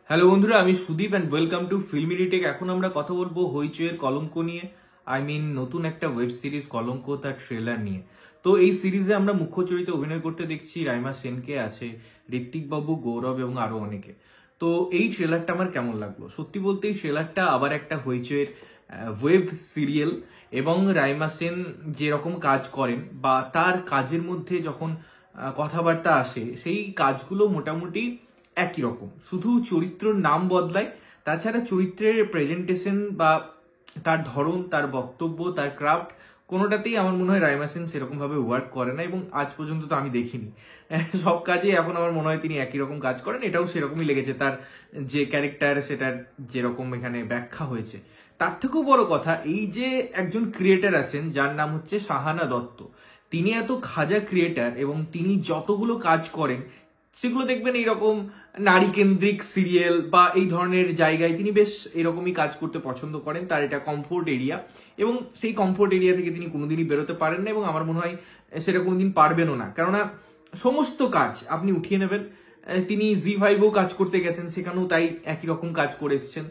Hello বন্ধুরা, আমি Sudip and welcome to Filmy Retake. এখন আমরা কথা বলবো হইচইয়ের কলঙ্ক নিয়ে। নতুন একটা ওয়েব সিরিজ কলঙ্ক, তার ট্রেলার নিয়ে। তো এই সিরিজে আমরা মুখ্য চরিত্রে অভিনয় করতে দেখছি রাইমা সেনকে, আছে ঋত্বিক বাবু, গৌরব এবং আরো অনেকে। তো এই ট্রেলারটা আমার কেমন লাগলো? সত্যি বলতে এই ট্রেলারটা আবার একটা হইচইয়ের ওয়েব সিরিয়াল, এবং রাইমা সেন যেরকম কাজ করেন বা তার কাজের মধ্যে যখন কথাবার্তা আসে, সেই কাজগুলো মোটামুটি একই রকম, শুধু চরিত্রের নাম বদলায়। তাছাড়া চরিত্রের প্রেজেন্টেশন বা তার ধরন, তার বক্তব্য, তার ক্রাফট, কোনোটাতেই আমার মনে হয় রাইমা সেন সেরকম ভাবে ওয়ার্ক করে না, এবং আজ পর্যন্ত তো আমি দেখিনি। সব কাজে এখন আমার মনে হয় তিনি একই রকম কাজ করেন। এটাও সেরকমই লেগেছে, তার যে ক্যারেক্টার সেটার যেরকম এখানে ব্যাখ্যা হয়েছে। তার থেকেও বড় কথা, এই যে একজন ক্রিয়েটার আছেন যার নাম হচ্ছে সাহানা দত্ত, তিনি এত খাজা ক্রিয়েটার এবং তিনি যতগুলো কাজ করেন সেগুলো দেখবেন এইরকম নারী কেন্দ্রিক সিরিয়াল বা এই ধরনের জায়গায় তিনি বেশ এরকমই কাজ করতে পছন্দ করেন। তার এটা কমফোর্ট এরিয়া, এবং সেই কমফোর্ট এরিয়া থেকে তিনি কোনোদিনই বেরোতে পারেন না, এবং আমার মনে হয় সেটা কোনোদিন পারবেনও না। কেননা সমস্ত কাজ আপনি উঠিয়ে নেবেন। তিনি জি5এও কাজ করতে গেছেন, সেখানেও তাই একই রকম কাজ করে এসছেন।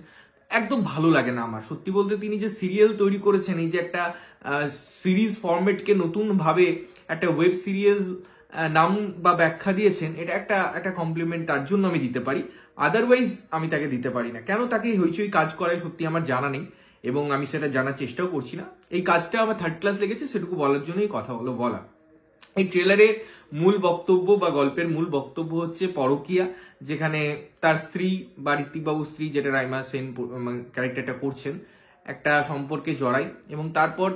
একদম ভালো লাগে না আমার, সত্যি বলতে। তিনি যে সিরিয়াল তৈরি করেছেন, এই যে একটা সিরিজ ফরম্যাটকে নতুন ভাবে একটা ওয়েব সিরিজ নাম বা ব্যাখ্যা দিয়েছেন, এটা একটা একটা কমপ্লিমেন্ট তার জন্য আমি দিতে পারি। আদারওয়াইজ আমি তাকে দিতে পারি না। কেন তাকে হইচই কাজ করায় সত্যি আমার জানা নেই, এবং আমি সেটা জানার চেষ্টাও করছি না। এই কাজটা আমার থার্ড ক্লাস লেগেছে, সেটুকু বলার জন্যই কথা হলো বলা। এই ট্রেলারের মূল বক্তব্য বা গল্পের মূল বক্তব্য হচ্ছে পরকীয়া, যেখানে তার স্ত্রী বা ঋত্বিকবাবুর স্ত্রী, যেটা রাইমা সেন ক্যারেক্টারটা করছেন, একটা সম্পর্কে জড়ায়, এবং তারপর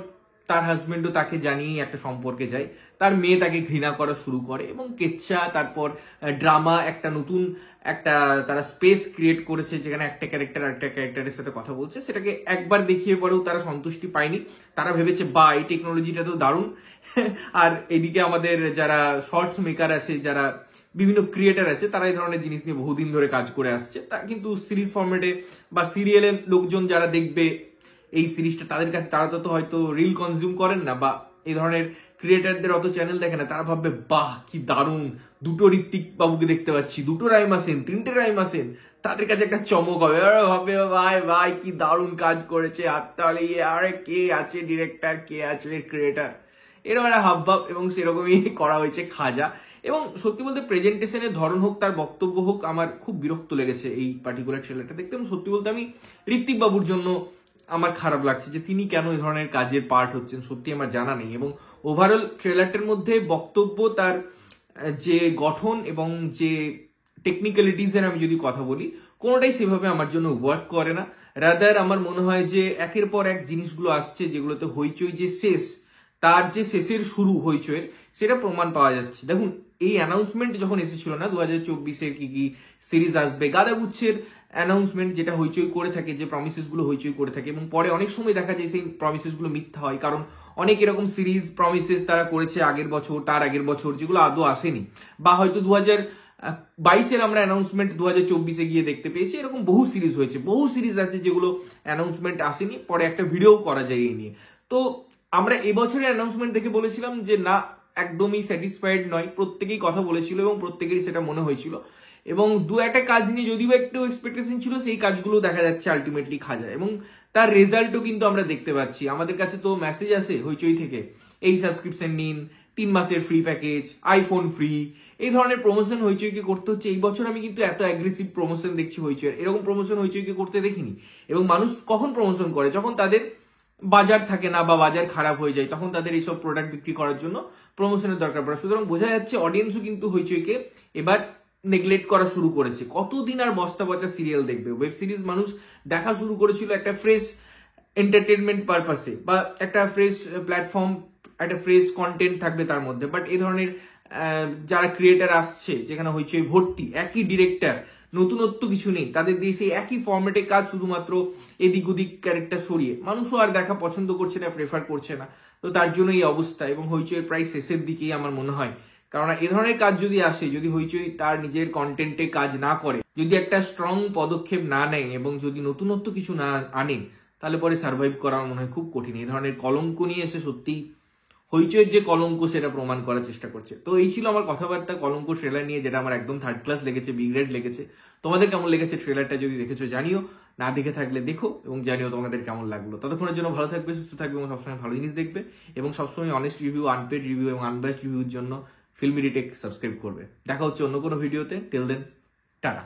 তার হাজবেন্ডও তাকে জানিয়ে একটা সম্পর্কে যায়। তার মেয়ে তাকে ঘৃণা করা শুরু করে, এবং কেচ্ছা, তারপর ড্রামা, একটা নতুন একটা তারা স্পেস ক্রিয়েট করেছে যেখানে একটা ক্যারেক্টার আরেকটা ক্যারেক্টারের সাথে কথা বলছে। সেটাকে একবার দেখিয়ে পরেও তারা সন্তুষ্টি পায়নি। তারা ভেবেছে বা এই টেকনোলজিটা তো দারুণ। আর এদিকে আমাদের যারা শর্টস মেকার আছে, যারা বিভিন্ন ক্রিয়েটার আছে, তারা এই ধরনের জিনিস নিয়ে বহুদিন ধরে কাজ করে আসছে। তা কিন্তু সিরিজ ফরম্যাটে বা সিরিয়ালের লোকজন যারা দেখবে এই সিরিজটা, তাদের কাছে তারা তো হয়তো রিল কনজিউম করেন না বা এই ধরনের ক্রিয়েটারদের অত চ্যানেল দেখে না। তারা ভাববে বাহ কি দারুণ, দুটো ঋত্বিক বাবুকে দেখতে পাচ্ছি, দুটো রাইমা সেন, তিনটে রাইমা সেন। তাদের কাছে একটা চমক হবে, ভাববে ভাই ভাই কি দারুণ কাজ করেছে, আর তাহলে আরে কে আছে ডিরেক্টর, কে আছে ক্রিয়েটার, এরকম একটা হাবভাব, এবং সেরকমই করা হয়েছে খাজা। এবং সত্যি বলতে প্রেজেন্টেশনের ধরন হোক, তার বক্তব্য হোক, আমার খুব বিরক্ত লেগেছে এই পার্টিকুলার ট্রেলারটা দেখতে। এবং সত্যি বলতে আমি ঋত্বিক বাবুর জন্য আমার খারাপ লাগছে যে তিনি কেন এই ধরনের কাজের পার্ট হচ্ছেন, সত্যি আমার জানা নেই। এবং ওভারঅল ট্রেলারটার মধ্যে বক্তব্য, তার যে গঠন এবং যে টেকনিক্যালিটিস এর আমি যদি কথা বলি, কোনোটাই সেভাবে আমার জন্য ওয়ার্ক করে না। রাদার আমার মনে হয় যে একের পর এক জিনিসগুলো আসছে যেগুলোতে হইচই যে শেষ, তার যে শেষের শুরু হইচইয়ের, সেটা প্রমাণ পাওয়া যাচ্ছে। দেখুন, এই অ্যানাউন্সমেন্ট যখন এসেছিল না 2024-এর কি কি সিরিজ আসবে, গাদাগুচ্ছের অ্যানাউন্সমেন্ট যেটা হইচই করে থাকে, যে প্রমিসেস গুলো হইচই করে থাকে, এবং পরে অনেক সময় দেখা যায় সেই প্রমিসেস গুলো মিথ্যা হয়। কারণ অনেক এরকম সিরিজ প্রমিসেস তারা করেছে আগের বছর, তার আগের বছর, যেগুলো আদৌ আসেনি, বা হয়তো 2022-এর আমরা অ্যানাউন্সমেন্ট 2024-এ গিয়ে দেখতে পেয়েছি। এরকম বহু সিরিজ হয়েছে, বহু সিরিজ আছে যেগুলো অ্যানাউন্সমেন্ট আসেনি, পরে একটা ভিডিও করা যায় এই নিয়ে। তো আমরা এবছরের অ্যানাউন্সমেন্ট দেখে বলেছিলাম যে না, একদমই স্যাটিসফাইড নয়। প্রত্যেকেই কথা বলেছিল এবং প্রত্যেকেরই সেটা মনে হয়েছিল, এবং দু একটা কাজ নিয়ে যদিও একটু এক্সপেকটেশন ছিল, সেই কাজগুলো দেখা যাচ্ছে আলটিমেটলি খাজা, এবং তার রেজাল্টও কিন্তু আমরা দেখতে পাচ্ছি। আমাদের কাছে তো মেসেজ আসে হইচই থেকে, এই সাবস্ক্রিপশন নিন, 3 মাসের ফ্রি প্যাকেজ, আইফোন ফ্রি, এই ধরনের প্রমোশন হইচইকে করতে হচ্ছে। এই বছর আমি কিন্তু এত অ্যাগ্রেসিভ প্রমোশন দেখছি হইচইয়ের, এরকম প্রমোশন হইচইকে করতে দেখিনি। এবং মানুষ কখন প্রমোশন করে? যখন তাদের বাজার থাকে না বা বাজার খারাপ হয়ে যায়, তখন তাদের এইসব প্রোডাক্ট বিক্রি করার জন্য প্রমোশনের দরকার পড়ে। সুতরাং বোঝা যাচ্ছে অডিয়েন্সও কিন্তু হইচইকে এবার নেগলেক্ট করা শুরু করেছে। কতদিন আর বস্তা পচা সিরিয়াল দেখবে? ওয়েব সিরিজ মানুষ দেখা শুরু করেছিল একটা ফ্রেশ এন্টারটেনমেন্ট পারপাসে, বা একটা ফ্রেশ প্ল্যাটফর্ম, একটা ফ্রেশ কন্টেন্ট থাকবে তার মধ্যে। বাট এই ধরনের যারা ক্রিয়েটার আসছে, যেখানে হইচই ভর্তি, একই ডিরেক্টর, নতুনত্ব কিছু নেই, তাদের দিয়ে সেই একই ফর্মেটে কাজ, শুধুমাত্র এদিক ওদিক ক্যারেক্টার সরিয়ে, মানুষও আর দেখা পছন্দ করছে না, প্রেফার করছে না। তো তার জন্য এই অবস্থা, এবং হইচইয়ের প্রায় শেষের দিকেই আমার মনে হয়। কারণ এ ধরনের কাজ যদি আসে, যদি হইচই তার নিজের কন্টেন্টে কাজ না করে, যদি একটা স্ট্রং পদক্ষেপ না নেয়, এবং যদি নতুনত্ব কিছু না আনে, তাহলে পরে সার্ভাইভ করা মনে হয় খুব কঠিন। এই ধরনের কলঙ্ক নিয়ে এসে সত্যি হইচইয়ের যে কলঙ্ক, সেটা প্রমাণ করার চেষ্টা করছে। তো এই ছিল আমার কথাবার্তা কলঙ্ক ট্রেলার নিয়ে, যেটা আমার একদম থার্ড ক্লাস লেগেছে, বি গ্রেড লেগেছে। তোমাদের কেমন লেগেছে ট্রেলারটা, যদি দেখেছো জানিও, না দেখে থাকলে দেখো এবং জানিও তোমাদের কেমন লাগলো। ততক্ষণের জন্য ভালো থাকবে, সুস্থ থাকবে এবং সবসময় ভালো জিনিস দেখবে এবং সবসময় অনেস্ট রিভিউ, আনপেড রিভিউ এবং আনবায়াসড রিভিউর জন্য ফিল্মি রিটেক সাবস্ক্রাইব করবে। দেখা হচ্ছে অন্য কোনো ভিডিওতে। Till then, tata.